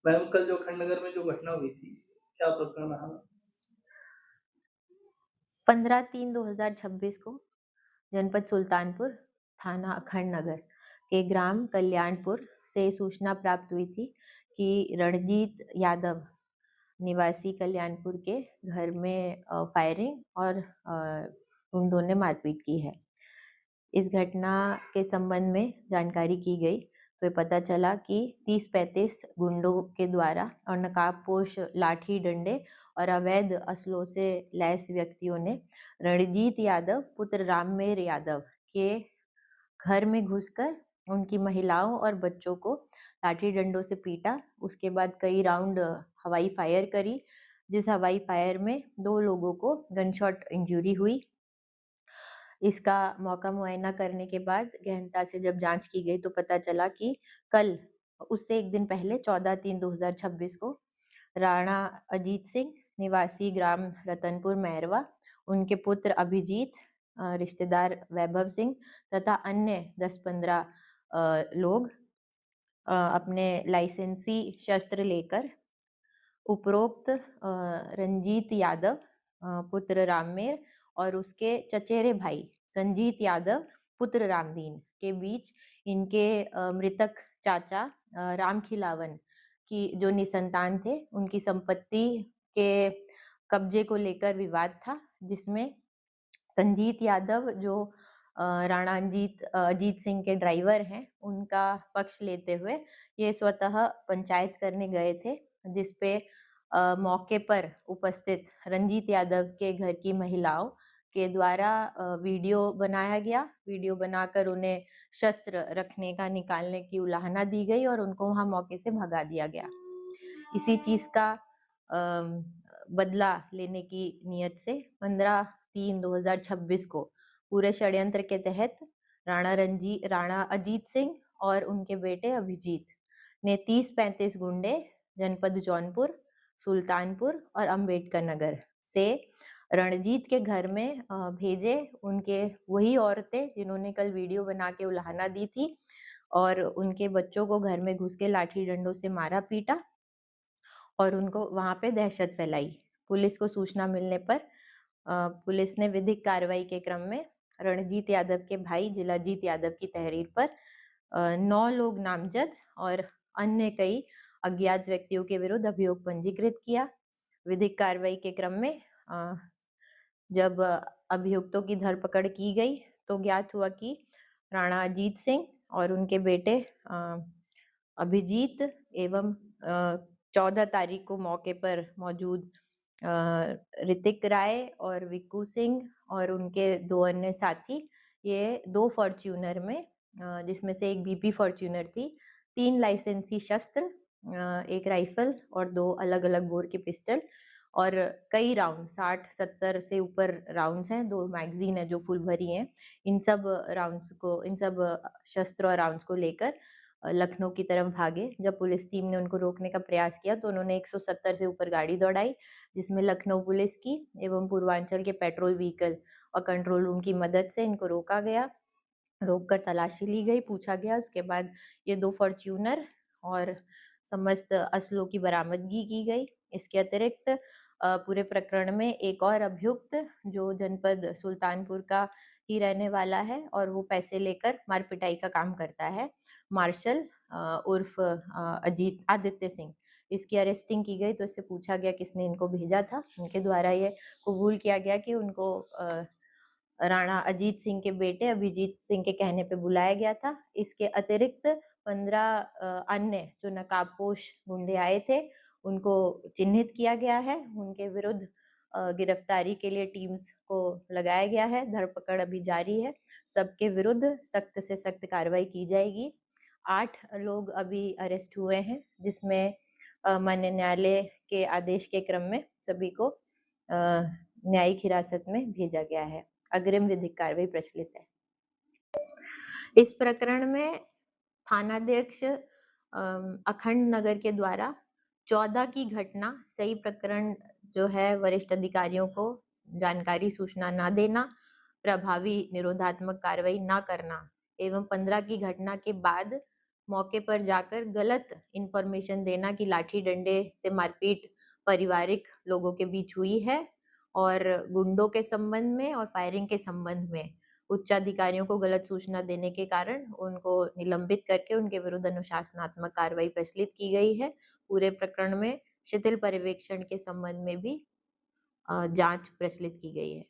Ma'am कल जो अखंड नगर में जो घटना हुई थी, क्या प्रकरण रहा? 15/3/2026 को जनपद सुल्तानपुर, थाना अखंड नगर के ग्राम कल्याणपुर से सूचना प्राप्त हुई थी कि रणजीत यादव निवासी कल्याणपुर के घर में फायरिंग और गुंडों ने मारपीट की है। इस घटना के संबंध में जानकारी की गई तो ये पता चला कि 30-35 गुंडों के द्वारा और नकाबपोश लाठी डंडे और अवैध असलों से लैस व्यक्तियों ने रणजीत यादव पुत्र राममेर यादव के घर में घुसकर उनकी महिलाओं और बच्चों को लाठी डंडों से पीटा। उसके बाद कई राउंड हवाई फायर करी, जिस हवाई फायर में 2 लोगों को गनशॉट इंजरी हुई। इसका मौका मुआयना करने के बाद गहनता से जब जांच की गई तो पता चला कि कल उससे एक दिन पहले 14/3/2026 को राणा अजीत सिंह निवासी ग्राम रतनपुर मैरवा, उनके पुत्र अभिजीत, रिश्तेदार वैभव सिंह तथा अन्य 10-15 लोग अपने लाइसेंसी शस्त्र लेकर उपरोक्त रंजीत यादव पुत्र राममेर और उसके चचेरे भाई संजीत यादव पुत्र रामदीन के बीच इनके मृतक चाचा राम खिलावन की जो निसंतान थे उनकी संपत्ति के कब्जे को लेकर विवाद था, जिसमें संजीत यादव जो राणा अजीत सिंह के ड्राइवर हैं उनका पक्ष लेते हुए ये स्वतः पंचायत करने गए थे, जिसपे मौके पर उपस्थित रंजीत यादव के घर की महिलाओं के द्वारा वीडियो बनाया गया। वीडियो बनाकर उन्हें शस्त्र रखने का निकालने की उलाहना दी गई और उनको वहां मौके से भगा दिया गया। इसी चीज का बदला लेने की नियत से 15/3/2026 को पूरे षड्यंत्र के तहत राणा अजीत सिंह और उनके बेटे अभिजीत ने 30-35 गुंडे जनपद जौनपुर, सुल्तानपुर और अंबेडकर नगर से रणजीत के घर में भेजे। उनके वही औरतें जिन्होंने कल वीडियो बना के उलाहना दी थी और उनके बच्चों को घर में घुस के लाठी डंडों से मारा पीटा और उनको वहां पे दहशत फैलाई। पुलिस को सूचना मिलने पर पुलिस ने विधिक कार्रवाई के क्रम में रणजीत यादव के भाई जिलाजीत यादव की तहरीर पर 9 लोग नामजद और अन्य कई अज्ञात व्यक्तियों के विरुद्ध अभियोग पंजीकृत किया। विधिक कार्रवाई के क्रम में जब अभियुक्तों की धरपकड़ की गई तो ज्ञात हुआ कि राणा अजीत सिंह और उनके बेटे अभिजीत एवं 14 तारीख को मौके पर मौजूद ऋतिक राय और विक्कू सिंह और उनके 2 अन्य साथी ये 2 फॉर्च्यूनर में जिसमें से एक बीपी फॉर्च्यूनर थी, 3 लाइसेंसी शस्त्र, 1 राइफल और 2 अलग अलग बोर के पिस्टल और कई राउंड 60-70 से ऊपर राउंड्स हैं, 2 मैगजीन है जो फुल भरी हैं। इन सब शस्त्र और राउंड्स को लेकर लखनऊ की तरफ भागे। जब पुलिस टीम ने उनको रोकने का प्रयास किया तो उन्होंने 170 से ऊपर गाड़ी दौड़ाई, जिसमें लखनऊ पुलिस की एवं पूर्वांचल के पेट्रोल व्हीकल और कंट्रोल रूम की मदद से इनको रोका गया। रोककर तलाशी ली गई, पूछा गया। उसके बाद ये 2 फॉर्च्यूनर और समस्त असलों की बरामदगी की गई। इसके अतिरिक्त पूरे प्रकरण में एक और अभियुक्त जो जनपद सुल्तानपुर का ही रहने वाला है और वो पैसे लेकर मार पिटाई का काम करता है, मार्शल उर्फ अजीत आदित्य सिंह, इसकी अरेस्टिंग की गई। तो इससे पूछा गया किसने इनको भेजा था। उनके द्वारा ये कबूल किया गया कि उनको राणा अजीत सिंह के बेटे अभिजीत सिंह के कहने पे बुलाया गया था। इसके अतिरिक्त 15 अन्य जो नकाबपोश गुंडे आए थे उनको चिन्हित किया गया है। उनके विरुद्ध गिरफ्तारी के लिए टीम्स को लगाया गया है। धरपकड़ अभी जारी है। सबके विरुद्ध सख्त से सख्त कार्रवाई की जाएगी। 8 लोग अभी अरेस्ट हुए हैं, जिसमें माननीय न्यायालय के आदेश के क्रम में सभी को न्यायिक हिरासत में भेजा गया है। अग्रिम विधिक कार्रवाई प्रचलित है। इस प्रकरण में थानाध्यक्ष अखंड नगर के द्वारा 14 की घटना सही प्रकरण जो है वरिष्ठ अधिकारियों को जानकारी सूचना न देना, प्रभावी निरोधात्मक कार्रवाई न करना एवं 15 की घटना के बाद मौके पर जाकर गलत इंफॉर्मेशन देना कि लाठी डंडे से मारपीट पारिवारिक लोगों के बीच हुई है, और गुंडों के संबंध में और फायरिंग के संबंध में उच्चाधिकारियों को गलत सूचना देने के कारण उनको निलंबित करके उनके विरुद्ध अनुशासनात्मक कार्रवाई प्रचलित की गई है। पूरे प्रकरण में शिथिल पर्यवेक्षण के संबंध में भी जांच प्रचलित की गई है।